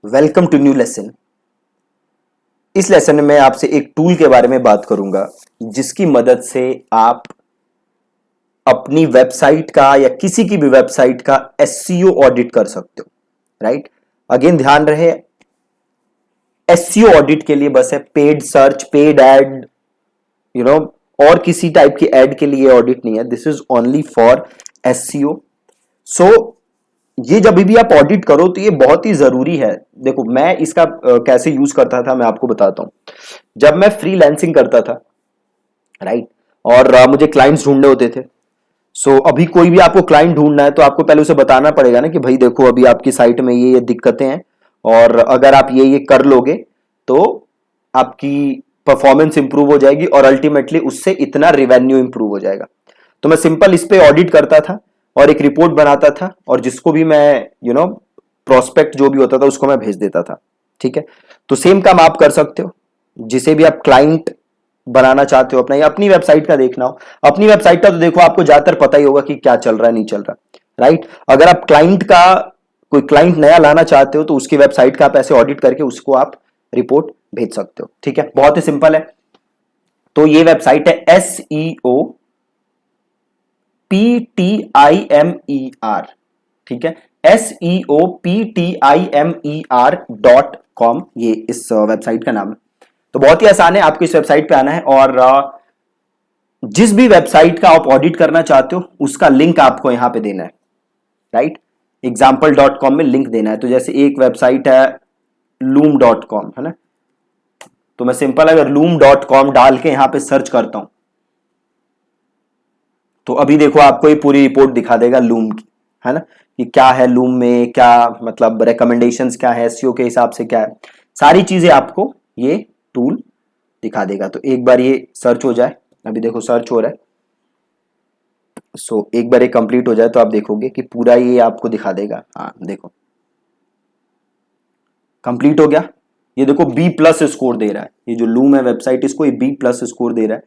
Welcome to new lesson. इस lesson में मैं आपसे एक टूल के बारे में बात करूंगा जिसकी मदद से आप अपनी वेबसाइट का या किसी की भी वेबसाइट का एसईओ ऑडिट कर सकते हो। राइट, अगेन ध्यान रहे, एसईओ ऑडिट के लिए बस है paid search, paid ad, you know, और किसी टाइप की एड के लिए ऑडिट नहीं है। This is only for SEO. So ये जब भी आप ऑडिट करो तो ये बहुत ही जरूरी है। देखो मैं इसका कैसे यूज करता था मैं आपको बताता हूं। जब मैं फ्रीलांसिंग करता था, राइट, और मुझे क्लाइंट्स ढूंढने होते थे। सो अभी कोई भी आपको क्लाइंट ढूंढना है तो आपको पहले उसे बताना पड़ेगा ना कि भाई देखो अभी आपकी साइट में ये दिक्कतें हैं, और अगर आप ये कर लोगे तो आपकी परफॉर्मेंस इंप्रूव हो जाएगी और अल्टीमेटली उससे इतना रिवेन्यू इंप्रूव हो जाएगा। तो मैं सिंपल इस पे ऑडिट करता था और एक रिपोर्ट बनाता था, और जिसको भी मैं प्रोस्पेक्ट जो भी होता था उसको मैं भेज देता था। ठीक है, तो सेम काम आप कर सकते हो। जिसे भी आप क्लाइंट बनाना चाहते हो अपना, या अपनी वेबसाइट का देखना हो, अपनी वेबसाइट का तो देखो आपको ज्यादातर पता ही होगा कि क्या चल रहा है नहीं चल रहा। राइट, अगर आप क्लाइंट का कोई क्लाइंट नया लाना चाहते हो तो उसकी वेबसाइट का आप ऐसे ऑडिट करके उसको आप रिपोर्ट भेज सकते हो। ठीक है, बहुत ही सिंपल है। तो ये वेबसाइट है SEOPTIMER। ठीक है, SEOPTIMER.com, ये इस वेबसाइट का नाम है। तो बहुत ही आसान है, आपको इस वेबसाइट पे आना है और जिस भी वेबसाइट का आप ऑडिट करना चाहते हो उसका लिंक आपको यहां पे देना है। राइट, एग्जाम्पल.com में लिंक देना है। तो जैसे एक वेबसाइट है loom.com, है ना, तो मैं सिंपल अगर loom.com डाल के यहां पे सर्च करता हूं तो अभी देखो आपको ये पूरी रिपोर्ट दिखा देगा लूम की, है ना, कि क्या है लूम में, क्या मतलब रिकमेंडेशंस क्या है, एसईओ के हिसाब से क्या है, सारी चीजें आपको ये टूल दिखा देगा। तो एक बार ये सर्च हो जाए, अभी देखो सर्च हो रहा है। सो एक बार ये कंप्लीट हो जाए तो आप देखोगे कि पूरा ये आपको दिखा देगा। हाँ देखो कंप्लीट हो गया। ये देखो B+ स्कोर दे रहा है, ये जो लूम है वेबसाइट इसको ये B+ स्कोर दे रहा है।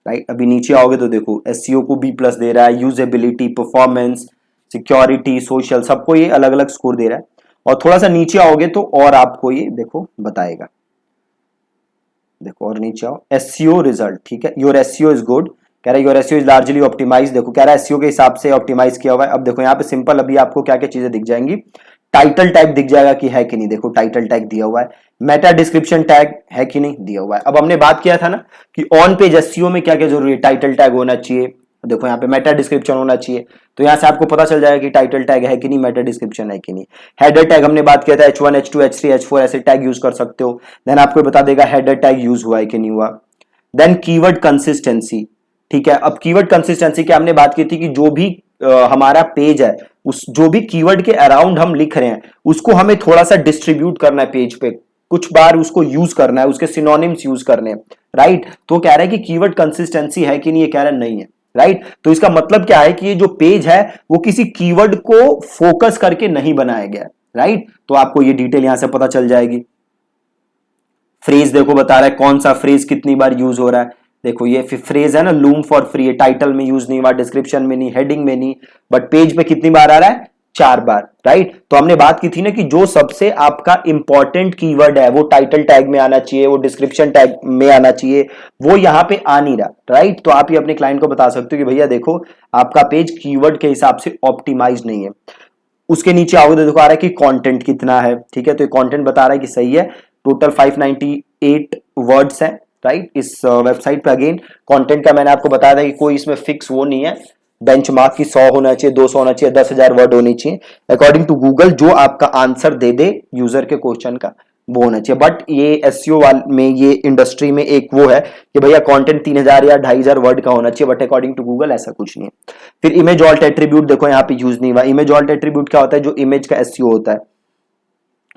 राइट, अभी नीचे आओगे तो देखो एसईओ को B+ दे रहा है, यूजेबिलिटी, परफॉर्मेंस, सिक्योरिटी, सोशल, सबको ये अलग अलग स्कोर दे रहा है। और थोड़ा सा नीचे आओगे तो और आपको ये देखो बताएगा। देखो और नीचे आओ, एसईओ रिजल्ट। ठीक है, योर एसईओ इज गुड, कह रहा है your SEO is largely optimize. देखो कह रहा है एसईओ के हिसाब से ऑप्टिमाइज किया हुआ है। अब देखो यहाँ पे सिंपल अभी आपको क्या क्या चीजें दिख जाएंगी, टाइटल टैग दिख जाएगा कि है कि नहीं। देखो टाइटल टैग दिया हुआ है, मेटा डिस्क्रिप्शन टैग है कि नहीं दिया हुआ है। अब हमने बात किया था ना कि ऑन पेज एसईओ में क्या क्या जरूरी है, टाइटल टैग होना चाहिए, देखो यहाँ पे मेटा डिस्क्रिप्शन होना चाहिए। तो यहाँ से आपको पता चल जाएगा कि टाइटल टैग है कि नहीं, मेटा डिस्क्रिप्शन है कि नहीं। हेडर टैग हमने बात किया था, H1 H2 H3 H4 ऐसे टैग यूज कर सकते हो। देन आपको बता देगा हेडर टैग यूज हुआ है कि नहीं हुआ। Then keyword consistency. ठीक है, अब कीवर्ड कंसिस्टेंसी की हमने बात की थी कि जो भी हमारा पेज है उस जो भी कीवर्ड के अराउंड हम लिख रहे हैं उसको हमें थोड़ा सा डिस्ट्रीब्यूट करना है पेज पे, कुछ बार उसको यूज करना है, उसके सिनोनिम्स यूज करने हैं। राइट, तो कह रहा है कि कीवर्ड कंसिस्टेंसी है कि नहीं, ये कह रहा है नहीं है। राइट, तो इसका मतलब क्या है कि ये जो पेज है वो किसी कीवर्ड को फोकस करके नहीं बनाया गया। राइट, तो आपको ये डिटेल यहां से पता चल जाएगी। फ्रेज देखो बता रहा है कौन सा फ्रेज कितनी बार यूज हो रहा है। देखो ये फ्रेज है ना, लूम फॉर फ्री, टाइटल में यूज नहीं हुआ, डिस्क्रिप्शन में नहीं, हेडिंग में नहीं, बट पेज पे कितनी बार आ रहा है, 4 बार। राइट, तो हमने बात की थी ना कि जो सबसे आपका इंपॉर्टेंट कीवर्ड है वो टाइटल टैग में आना चाहिए, वो डिस्क्रिप्शन टैग में आना चाहिए, वो यहां पे आ नहीं रहा। राइट, तो आप ये अपने क्लाइंट को बता सकते हो कि भैया देखो आपका पेज कीवर्ड के हिसाब से ऑप्टिमाइज नहीं है। उसके नीचे आओगे तो देखो आ रहा है कि कंटेंट कितना है। ठीक है, तो ये कंटेंट बता रहा है कि सही है, टोटल 598 वर्ड्स हैं। राइट, इस वेबसाइट पे अगेन कंटेंट का मैंने आपको बताया था कि कोई इसमें फिक्स वो नहीं है, बेंचमार्क की 100 होना चाहिए, 200 होना चाहिए, 10,000 वर्ड होनी चाहिए अकॉर्डिंग टू गूगल, जो आपका आंसर दे दे यूजर के क्वेश्चन का वो होना चाहिए। बट ये एसईओ वाल में, ये इंडस्ट्री में एक वो है कि भैया कंटेंट 3,000 या 2,500 वर्ड का होना चाहिए, बट अकॉर्डिंग टू गूगल ऐसा कुछ नहीं है। फिर इमेज ऑल्ट एट्रीब्यूट देखो यहाँ पे यूज नहीं हुआ। इमेज ऑल्ट एट्रीब्यूट क्या होता है, जो इमेज का एसईओ होता है।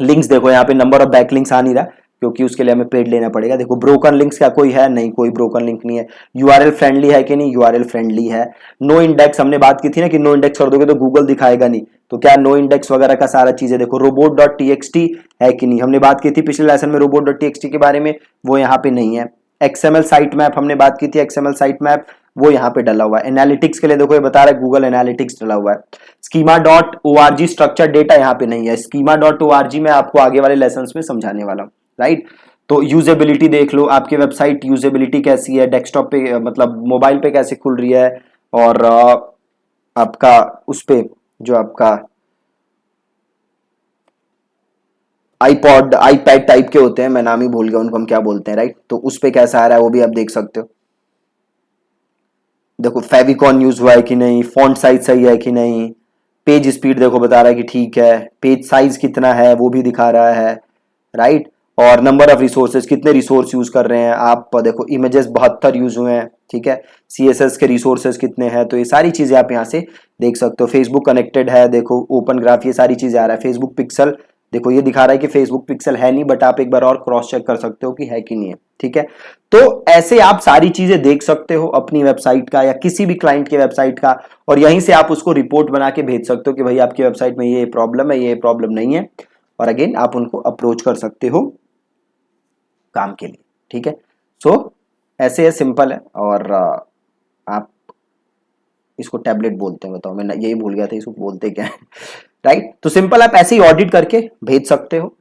लिंक्स देखो यहाँ पे नंबर ऑफ बैक लिंक्स आ नहीं रहा क्योंकि उसके लिए हमें पेड लेना पड़ेगा। देखो ब्रोकन लिंक्स क्या कोई है, नहीं, कोई ब्रोकन लिंक नहीं है। यूआरएल फ्रेंडली है कि नहीं, यूआरएल फ्रेंडली है। नो इंडेक्स हमने बात की थी ना कि नो इंडेक्स कर दोगे तो गूगल दिखाएगा नहीं, तो क्या नो इंडेक्स वगैरह का सारा चीजें देखो। robot.txt है कि नहीं, हमने बात की थी पिछले लेसन में robot.txt के बारे में, वो यहाँ पे नहीं है। एक्सएमएल साइट मैप हमने बात की थी, एक्सएमएल साइट मैप वो यहाँ पे डला हुआ है। एनालिटिक्स के लिए देखो ये बता रहा है गूगल एनालिटिक्स डला हुआ है। schema.org स्ट्रक्चर डेटा यहाँ पे नहीं है। schema.org मैं आपको आगे वाले लेसन में समझाने वाला हूँ, राइट। तो यूजेबिलिटी देख लो, आपकी वेबसाइट यूजेबिलिटी कैसी है, डेस्कटॉप पे मतलब मोबाइल पे कैसे खुल रही है, और आपका उस पे जो आपका आईपॉड आईपैड टाइप के होते हैं, मैं नाम ही भूल गया उनको हम क्या बोलते हैं, राइट। तो उस पे कैसा आ रहा है वो भी आप देख सकते हो। देखो फेविकॉन यूज हुआ है कि नहीं, फॉन्ट साइज सही है कि नहीं, पेज स्पीड देखो बता रहा है कि ठीक है, पेज साइज कितना है वो भी दिखा रहा है, राइट। और नंबर ऑफ रिसोर्सेज, कितने रिसोर्स यूज कर रहे हैं आप, देखो इमेजेस 72 यूज हुए हैं, ठीक है। CSS के रिसोर्सेज कितने हैं, तो ये सारी चीजें आप यहाँ से देख सकते हो। फेसबुक कनेक्टेड है, देखो ओपन ग्राफ, ये सारी चीजें आ रहा है। फेसबुक पिक्सल देखो ये दिखा रहा है कि फेसबुक पिक्सल है नहीं, बट आप एक बार और क्रॉस चेक कर सकते हो कि है कि नहीं है, ठीक है। तो ऐसे आप सारी चीजें देख सकते हो अपनी वेबसाइट का या किसी भी क्लाइंट के वेबसाइट का, और यहीं से आप उसको रिपोर्ट बना के भेज सकते हो कि भाई आपकी वेबसाइट में ये प्रॉब्लम है, ये प्रॉब्लम नहीं है, और अगेन आप उनको अप्रोच कर सकते हो काम के लिए, ठीक है। सो ऐसे है, सिंपल है। और आप इसको टैबलेट बोलते हैं, बताओ मैं यही भूल गया था इसको बोलते क्या है राइट। तो सिंपल आप ऐसे ही ऑडिट करके भेज सकते हो,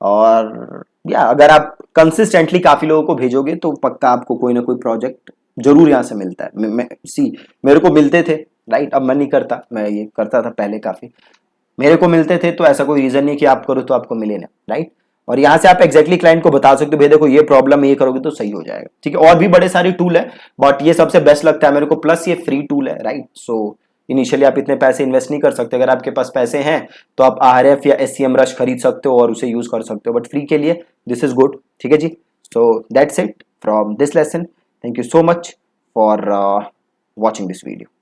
और या अगर आप कंसिस्टेंटली काफी लोगों को भेजोगे तो पक्का आपको कोई ना कोई प्रोजेक्ट जरूर यहाँ से मिलता है। मेरे को मिलते थे, राइट। अब मैं नहीं करता, मैं ये करता था पहले काफी, मेरे को मिलते थे, तो ऐसा कोई रीजन नहीं कि आप करो तो आपको मिले ना, राइट। और यहाँ से आप एग्जैक्टली क्लाइंट को बता सकते हो भाई देखो ये प्रॉब्लम, ये करोगे तो सही हो जाएगा, ठीक है। और भी बड़े सारे टूल है, बट ये सबसे बेस्ट लगता है मेरे को, प्लस ये फ्री टूल है, राइट। सो इनिशियली आप इतने पैसे इन्वेस्ट नहीं कर सकते, अगर आपके पास पैसे हैं तो आप RF या SEM रश खरीद सकते हो और उसे यूज कर सकते हो, बट फ्री के लिए दिस इज गुड, ठीक है जी। So that's it from this lesson. Thank you so much for watching this video.